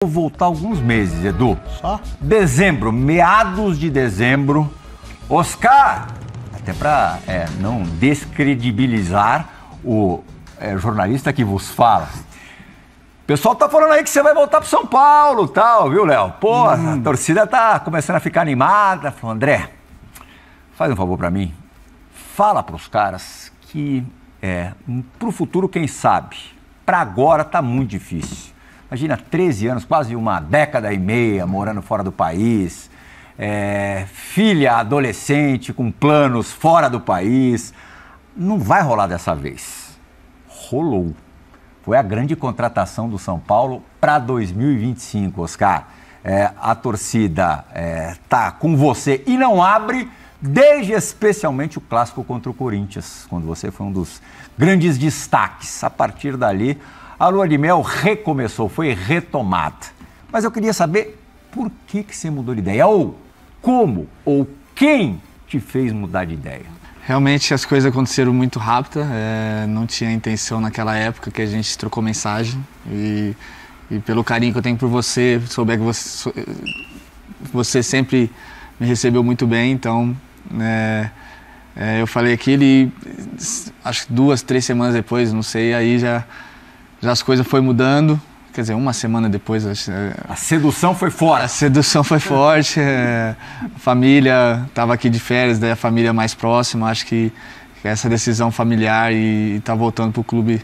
Vou voltar alguns meses, Edu. Só? Dezembro, meados de dezembro. Oscar, até para não descredibilizar o jornalista que vos fala. O pessoal tá falando aí que você vai voltar pro São Paulo e tal, viu, Léo? Pô, a torcida tá começando a ficar animada. Falou, André, faz um favor para mim. Fala pros caras que pro futuro, quem sabe. Para agora tá muito difícil. Imagina, 13 anos, quase uma década e meia, morando fora do país, filha adolescente com planos fora do país. Não vai rolar dessa vez. Rolou. Foi a grande contratação do São Paulo para 2025, Oscar. A torcida tá com você e não abre, desde especialmente o clássico contra o Corinthians, quando você foi um dos grandes destaques. A partir dali, a lua de mel recomeçou, foi retomada. Mas eu queria saber por que você mudou de ideia, ou como, ou quem te fez mudar de ideia? Realmente as coisas aconteceram muito rápido, não tinha intenção naquela época que a gente trocou mensagem e pelo carinho que eu tenho por você, souber que você sempre me recebeu muito bem, então eu falei aquilo e acho que 2, 3 semanas depois, não sei, aí já as coisas foram mudando, quer dizer, uma semana depois... A sedução foi forte. A sedução foi forte, a família estava aqui de férias, daí a família mais próxima, acho que essa decisão familiar e estar voltando para o clube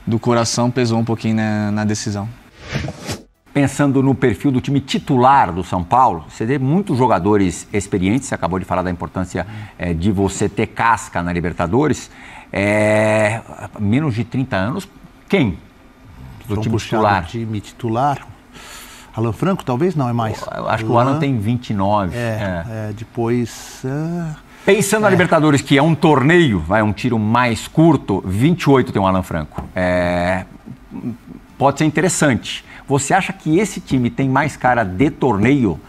do coração pesou um pouquinho na decisão. Pensando no perfil do time titular do São Paulo, você vê muitos jogadores experientes, você acabou de falar da importância de você ter casca na Libertadores, menos de 30 anos, quem? Do time titular. Do time titular. Alan Franco, talvez? Não, é mais. Eu acho que o Alan tem 29. Depois... Pensando na Libertadores, que é um torneio, um tiro mais curto, 28 tem o Alan Franco. Pode ser interessante. Você acha que esse time tem mais cara de torneio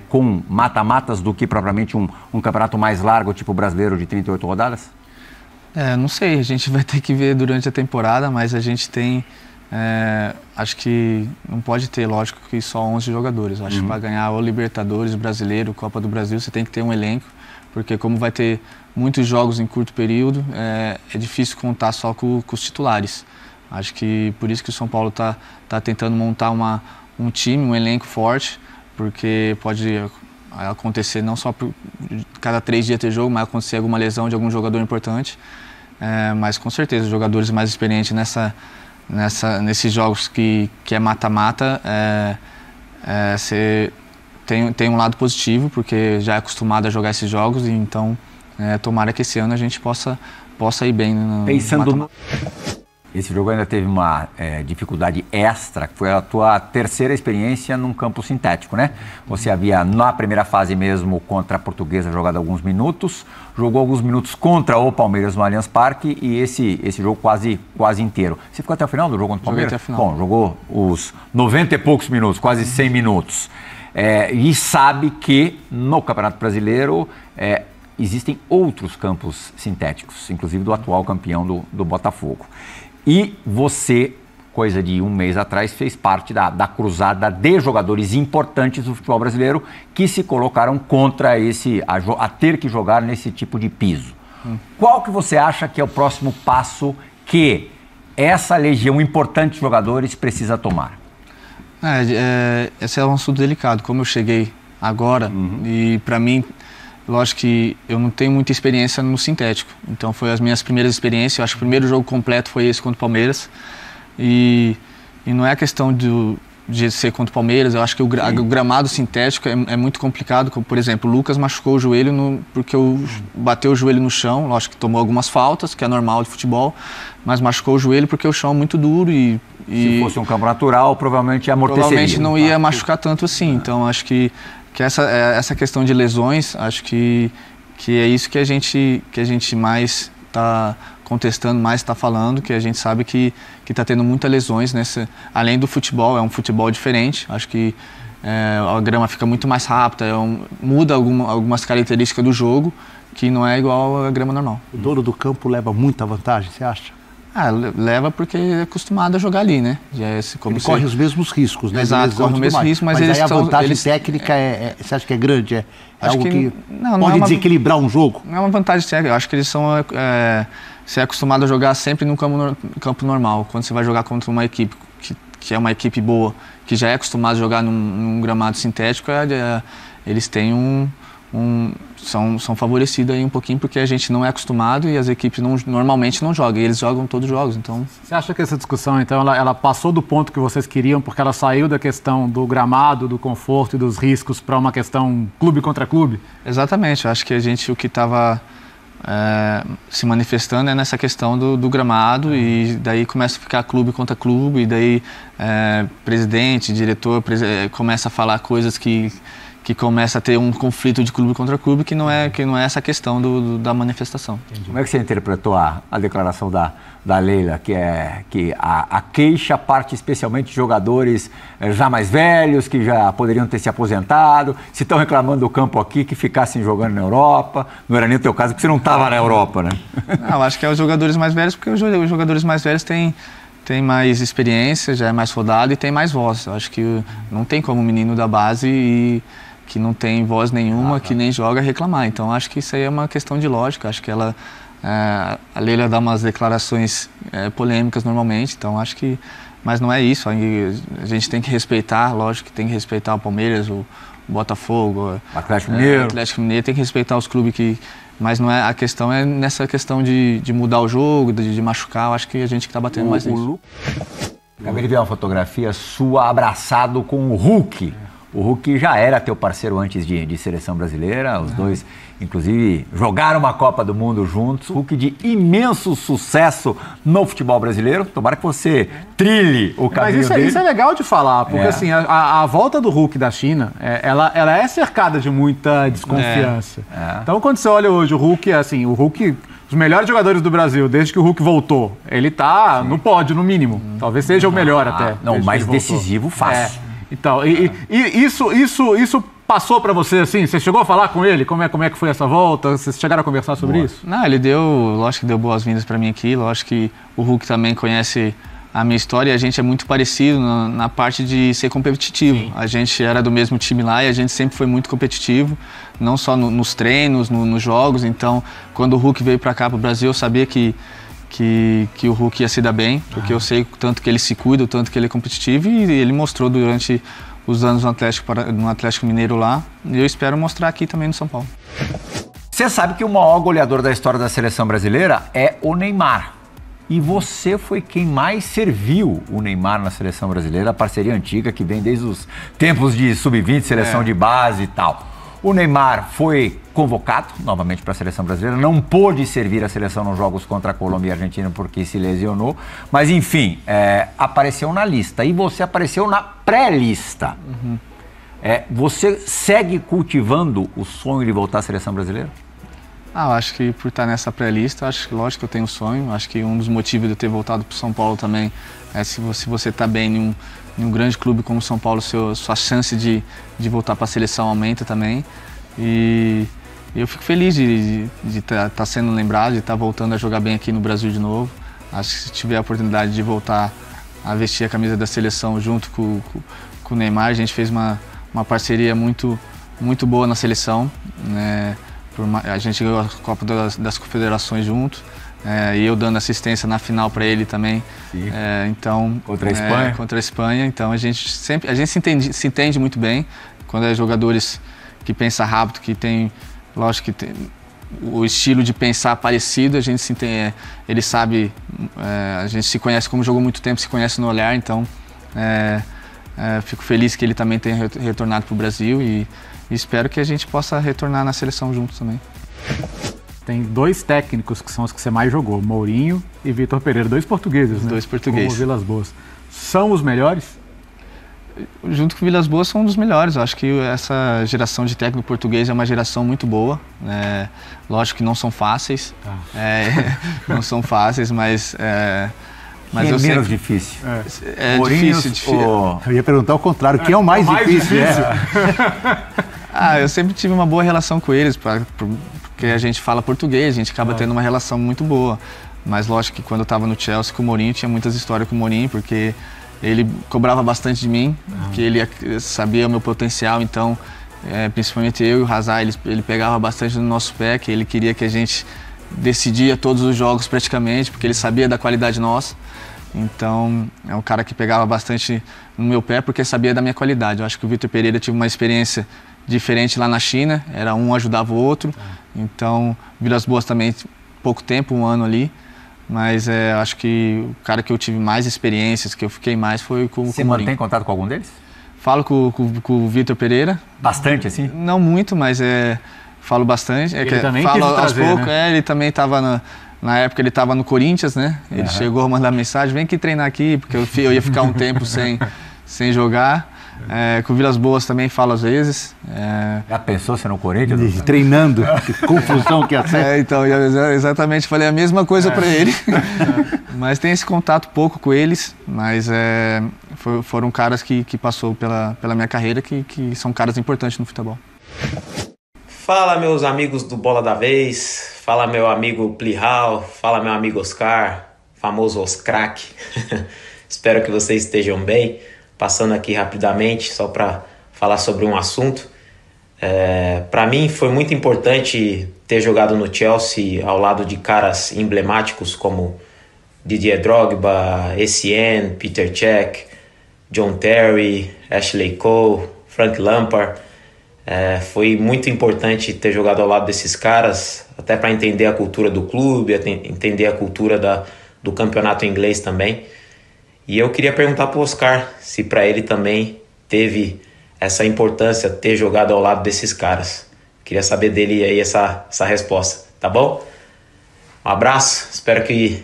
com mata-matas do que propriamente um campeonato mais largo, tipo brasileiro, de 38 rodadas? Não sei, a gente vai ter que ver durante a temporada, mas a gente tem... acho que não pode ter, lógico, que só 11 jogadores. Acho que para ganhar o Libertadores, o Brasileiro, Copa do Brasil, você tem que ter um elenco, porque como vai ter muitos jogos em curto período, é difícil contar só com os titulares. Acho que por isso que o São Paulo tá tentando montar um time, um elenco forte, porque pode acontecer não só cada 3 dias ter jogo, mas acontecer alguma lesão de algum jogador importante. Mas com certeza os jogadores mais experientes nesses jogos que é mata-mata, você tem um lado positivo, porque já é acostumado a jogar esses jogos, e então tomara que esse ano a gente possa ir bem no mata-mata. Esse jogo ainda teve uma dificuldade extra, que foi a tua terceira experiência num campo sintético, né? Você havia, na primeira fase mesmo, contra a Portuguesa, jogado alguns minutos, jogou alguns minutos contra o Palmeiras no Allianz Parque, e esse jogo quase inteiro. Você ficou até o final do jogo contra o Palmeiras? Joguei até o final. Bom, jogou os 90 e poucos minutos, quase 100 minutos. E sabe que no Campeonato Brasileiro existem outros campos sintéticos, inclusive do atual campeão do Botafogo. E você, coisa de um mês atrás, fez parte da cruzada de jogadores importantes do futebol brasileiro que se colocaram contra a ter que jogar nesse tipo de piso. Qual que você acha que é o próximo passo que essa legião importante de jogadores precisa tomar? Esse é um assunto delicado. Como eu cheguei agora, e para mim, lógico que eu não tenho muita experiência no sintético, então foi as minhas primeiras experiências. Eu acho que o primeiro jogo completo foi esse contra o Palmeiras, e não é a questão de ser contra o Palmeiras. Eu acho que o gramado sintético é muito complicado. Como, por exemplo, o Lucas machucou o joelho porque bateu o joelho no chão. Lógico que tomou algumas faltas, que é normal de futebol, mas machucou o joelho porque o chão é muito duro e se fosse um campo natural, provavelmente amorteceria. Provavelmente não ia machucar tanto assim. Então acho que essa questão de lesões, acho que é isso que a gente mais está contestando, mais está falando, que a gente sabe que está tendo muitas lesões além do futebol, é um futebol diferente. Acho que a grama fica muito mais rápida, muda algumas características do jogo que não é igual à grama normal. O dono do campo leva muita vantagem, você acha? Leva porque é acostumado a jogar ali, né? Ele corre os mesmos riscos, né? Exato, corre o mesmo risco, mas aí a vantagem técnica você acha que é grande? É algo que pode desequilibrar um jogo? Não é uma vantagem técnica, eu acho que eles são... Você é acostumado a jogar sempre no campo normal. Quando você vai jogar contra uma equipe que é uma equipe boa, que já é acostumada a jogar num gramado sintético, eles têm são favorecidos aí um pouquinho porque a gente não é acostumado e as equipes normalmente não jogam, e eles jogam todos os jogos, então... Você acha que essa discussão, então, ela passou do ponto que vocês queriam, porque ela saiu da questão do gramado, do conforto e dos riscos para uma questão clube contra clube? Exatamente, eu acho que o que estava se manifestando é nessa questão do gramado, e daí começa a ficar clube contra clube, e daí presidente, diretor começa a falar coisas que começa a ter um conflito de clube contra clube, que não é essa questão da manifestação. Entendi. Como é que você interpretou a declaração da Leila, que a queixa parte especialmente de jogadores já mais velhos, que já poderiam ter se aposentado, se estão reclamando do campo aqui, que ficassem jogando na Europa? Não era nem o teu caso, porque você não estava na Europa, né? Não, acho que é os jogadores mais velhos, porque os jogadores mais velhos têm mais experiência, já é mais rodado e tem mais voz. Eu acho que não tem como um menino da base que não tem voz nenhuma, que nem joga, reclamar. Então, acho que isso aí é uma questão de lógica. Acho que a Leila dá umas declarações polêmicas normalmente, então acho que... Mas não é isso, a gente tem que respeitar, lógico que tem que respeitar o Palmeiras, o Botafogo, o Atlético Mineiro. Atlético Mineiro, tem que respeitar os clubes que... Mas não é, a questão é nessa questão de mudar o jogo, de machucar. Eu acho que a gente que está batendo mais nisso. Acabei de ver uma fotografia sua abraçado com o Hulk. O Hulk já era teu parceiro antes de seleção brasileira. Os dois, inclusive, jogaram uma Copa do Mundo juntos. Hulk de imenso sucesso no futebol brasileiro. Tomara que você trilhe o caminho dele. Mas isso é legal de falar, porque assim, a volta do Hulk da China, ela é cercada de muita desconfiança. Então, quando você olha hoje o Hulk, assim, os melhores jogadores do Brasil, desde que o Hulk voltou, ele tá no pódio, no mínimo. Talvez seja o melhor até. Não, o mais decisivo, fácil. Então, isso passou para você, assim? Você chegou a falar com ele? Como é que foi essa volta? Vocês chegaram a conversar sobre isso? Não, lógico que deu boas-vindas para mim aqui. Lógico que o Hulk também conhece a minha história e a gente é muito parecido na parte de ser competitivo. Sim. A gente era do mesmo time lá e a gente sempre foi muito competitivo, não só nos treinos, nos jogos. Então, quando o Hulk veio para cá, para o Brasil, eu sabia que o Hulk ia se dar bem, porque eu sei o tanto que ele se cuida, o tanto que ele é competitivo, e ele mostrou durante os anos no Atlético Mineiro lá, e eu espero mostrar aqui também no São Paulo. Você sabe que o maior goleador da história da seleção brasileira é o Neymar. E você foi quem mais serviu o Neymar na seleção brasileira, a parceria antiga que vem desde os tempos de sub-20, seleção de base e tal. O Neymar foi convocado novamente para a seleção brasileira, não pôde servir a seleção nos jogos contra a Colômbia e a Argentina porque se lesionou, mas enfim, apareceu na lista e você apareceu na pré-lista. Você segue cultivando o sonho de voltar à seleção brasileira? Eu acho que por estar nessa pré-lista, lógico que eu tenho um sonho, acho que um dos motivos de eu ter voltado para o São Paulo também é se você está bem em um grande clube como o São Paulo, sua chance de voltar para a seleção aumenta também. E eu fico feliz de estar sendo lembrado, de estar voltando a jogar bem aqui no Brasil de novo. Acho que se tiver a oportunidade de voltar a vestir a camisa da seleção junto com o Neymar, a gente fez uma parceria muito boa na seleção, né? A gente ganhou a Copa das Confederações junto. E eu dando assistência na final para ele também. Então, contra a Espanha? Contra a Espanha. Então a gente se entende muito bem. Quando é jogadores que pensam rápido, que tem, lógico que tem o estilo de pensar parecido, a gente se entende, ele sabe, a gente se conhece, como jogou muito tempo, se conhece no olhar. Então fico feliz que ele também tenha retornado para o Brasil e espero que a gente possa retornar na seleção juntos também. Tem dois técnicos que são os que você mais jogou, Mourinho e Vitor Pereira, dois portugueses, né? Dois portugueses. Como Vilas Boas. São os melhores? Junto com o Vilas Boas são um dos melhores. Eu acho que essa geração de técnico português é uma geração muito boa. Lógico que não são fáceis, não são fáceis, mas Mas é menos difícil. É difícil. Eu ia perguntar o contrário, quem é o mais difícil? Eu sempre tive uma boa relação com eles, porque a gente fala português, a gente acaba tendo uma relação muito boa. Mas lógico que quando eu estava no Chelsea com o Mourinho, tinha muitas histórias com o Mourinho, porque ele cobrava bastante de mim, porque ele sabia o meu potencial, então, principalmente eu e o Hazard, ele pegava bastante no nosso pé, que ele queria que a gente decidia todos os jogos praticamente, porque ele sabia da qualidade nossa. Então, é um cara que pegava bastante no meu pé, porque sabia da minha qualidade. Eu acho que o Vitor Pereira tive uma experiência diferente lá na China, era um ajudava o outro. Então, Vilas Boas também, pouco tempo, 1 ano ali. Mas acho que o cara que eu tive mais experiências, que eu fiquei mais, foi com o Mourinho. Você mantém contato com algum deles? Falo com o Vitor Pereira. Bastante, assim? Não muito, mas falo bastante. Ele também falo quis aos trazer, poucos. né? Ele também estava na época ele estava no Corinthians, né? Ele chegou a mandar mensagem, vem aqui treinar aqui, porque eu ia ficar um tempo sem jogar. Com o Vilas Boas também falo às vezes. Já pensou você no Corinthians? Treinando, que confusão que ia ser. Então, eu exatamente falei a mesma coisa para ele. Mas tem esse contato pouco com eles, mas foram caras que passou pela minha carreira, que são caras importantes no futebol. Fala, meus amigos do Bola da Vez, fala meu amigo Plihal, fala meu amigo Oscar, famoso Oscrack. Espero que vocês estejam bem. Passando aqui rapidamente, só para falar sobre um assunto. Para mim foi muito importante ter jogado no Chelsea ao lado de caras emblemáticos como Didier Drogba, Essien, Peter Cech, John Terry, Ashley Cole, Frank Lampard. Foi muito importante ter jogado ao lado desses caras, até para entender a cultura do clube, entender a cultura do campeonato inglês também. E eu queria perguntar para o Oscar se para ele também teve essa importância, ter jogado ao lado desses caras. Queria saber dele aí essa resposta, tá bom? Um abraço, espero que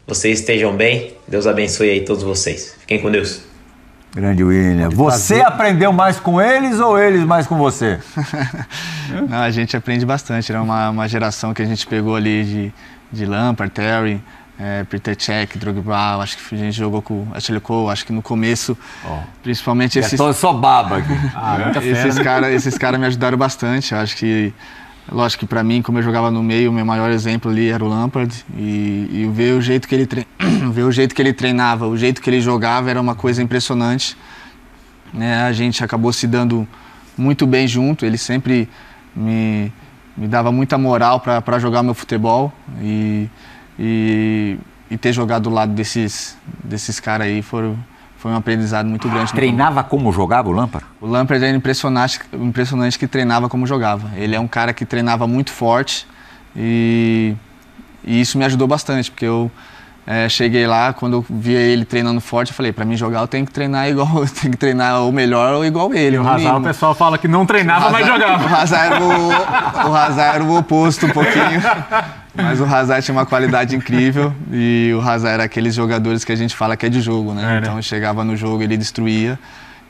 vocês estejam bem. Deus abençoe aí todos vocês. Fiquem com Deus. Grande William. Você aprendeu mais com eles ou eles mais com você? Não, a gente aprende bastante. Era uma geração que a gente pegou ali de Lampard, Terry, Peter Cech, Drogba. Acho que a gente jogou com Ashley Cole. Acho que no começo, principalmente esses... só baba aqui. Esses caras me ajudaram bastante. Eu acho que, lógico que para mim, como eu jogava no meio, o meu maior exemplo ali era o Lampard. E ver o jeito que ele treinava, o jeito que ele jogava era uma coisa impressionante. A gente acabou se dando muito bem junto. Ele sempre me dava muita moral para jogar meu futebol. E ter jogado do lado desses caras aí foi um aprendizado muito grande. Treinava como jogava o Lampard? O Lampard era impressionante que treinava como jogava. Ele é um cara que treinava muito forte e isso me ajudou bastante, porque eu cheguei lá, quando eu via ele treinando forte, eu falei, para mim jogar eu tenho que treinar igual, eu tenho que treinar ou melhor ou igual ele. E o Hazard, o pessoal fala que não treinava, mas jogava. O Hazard era o oposto um pouquinho. Mas o Hazard tinha uma qualidade incrível e o Hazard era aqueles jogadores que a gente fala que é de jogo, né? Então chegava no jogo, ele destruía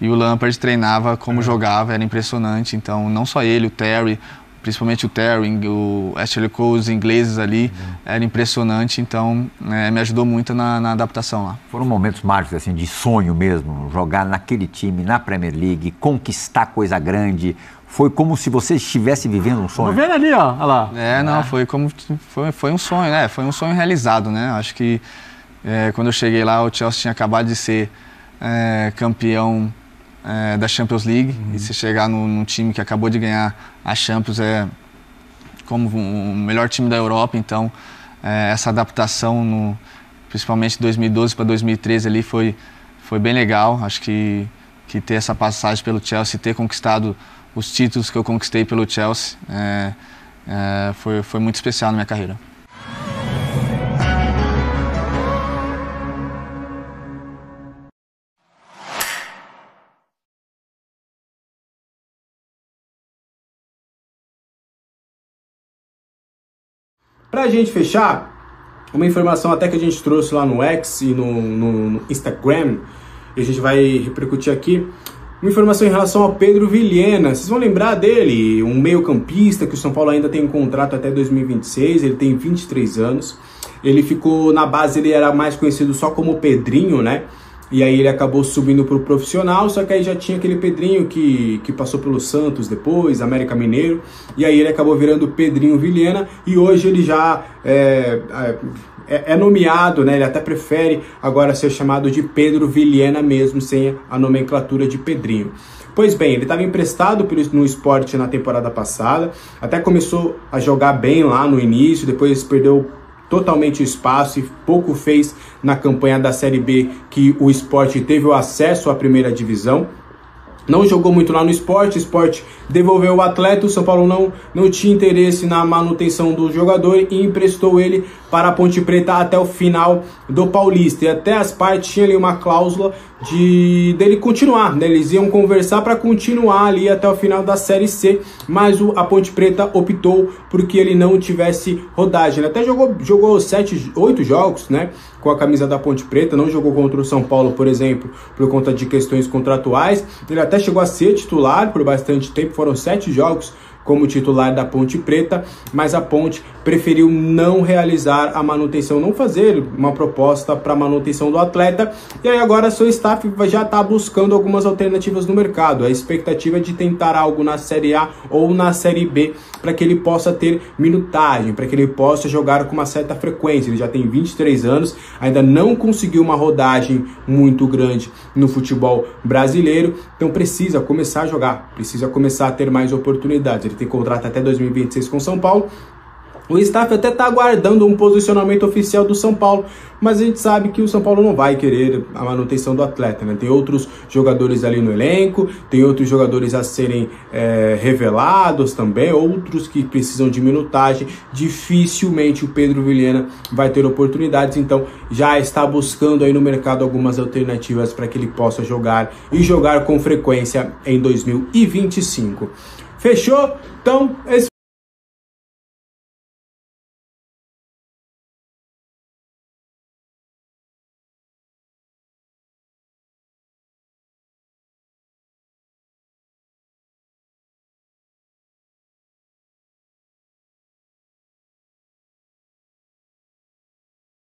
e o Lampard treinava como jogava, era impressionante. Então não só ele, o Terry, principalmente o Terry, o Ashley Cole, os ingleses ali, era impressionante. Então me ajudou muito na adaptação lá. Foram momentos mágicos assim, de sonho mesmo, jogar naquele time, na Premier League, conquistar coisa grande. Foi como se você estivesse vivendo um sonho. Tô vendo ali, ó. Olha lá. Não, foi um sonho, né? Foi um sonho realizado, né? Acho que quando eu cheguei lá, o Chelsea tinha acabado de ser campeão da Champions League. E se chegar num time que acabou de ganhar a Champions como o melhor time da Europa, então essa adaptação, principalmente de 2012 para 2013 ali, foi bem legal. Acho que ter essa passagem pelo Chelsea, ter conquistado os títulos que eu conquistei pelo Chelsea, foi muito especial na minha carreira. Pra gente fechar, uma informação até que a gente trouxe lá no X e no Instagram, e a gente vai repercutir aqui. Uma informação em relação ao Pedro Vilhena. Vocês vão lembrar dele, um meio-campista que o São Paulo ainda tem um contrato até 2026, ele tem 23 anos. Ele ficou na base, ele era mais conhecido só como Pedrinho, né? e aí ele acabou subindo para o profissional, só que aí já tinha aquele Pedrinho que passou pelo Santos depois, América Mineiro, e aí ele acabou virando Pedrinho Vilhena, e hoje ele já é nomeado, né? Ele até prefere agora ser chamado de Pedro Vilhena mesmo, sem a nomenclatura de Pedrinho. Pois bem, ele estava emprestado no Sport na temporada passada, até começou a jogar bem lá no início, depois perdeu totalmente o espaço e pouco fez na campanha da Série B, que o Sport teve o acesso à primeira divisão. Não jogou muito lá no Sport, o Sport devolveu o atleta, o São Paulo não tinha interesse na manutenção do jogador e emprestou ele para a Ponte Preta até o final do Paulista. E até as partes tinham ali uma cláusula dele continuar, né? Eles iam conversar para continuar ali até o final da Série C, mas a Ponte Preta optou porque ele não tivesse rodagem. Ele até jogou 8 jogos, né, com a camisa da Ponte Preta, não jogou contra o São Paulo, por exemplo, por conta de questões contratuais. Ele até chegou a ser titular por bastante tempo, foram 7 jogos como titular da Ponte Preta, mas a Ponte preferiu não realizar a manutenção, não fazer uma proposta para manutenção do atleta, e aí agora seu staff já está buscando algumas alternativas no mercado. A expectativa é de tentar algo na Série A ou na Série B, para que ele possa ter minutagem, para que ele possa jogar com uma certa frequência. Ele já tem 23 anos, ainda não conseguiu uma rodagem muito grande no futebol brasileiro, então precisa começar a jogar, precisa começar a ter mais oportunidades. Ele tem contrato até 2026 com o São Paulo. O staff até está aguardando um posicionamento oficial do São Paulo, mas a gente sabe que o São Paulo não vai querer a manutenção do atleta, né? Tem outros jogadores ali no elenco, tem outros jogadores a serem revelados também, outros que precisam de minutagem. Dificilmente o Pedro Vilhena vai ter oportunidades, então já está buscando aí no mercado algumas alternativas para que ele possa jogar e jogar com frequência em 2025. Fechou? Então, esse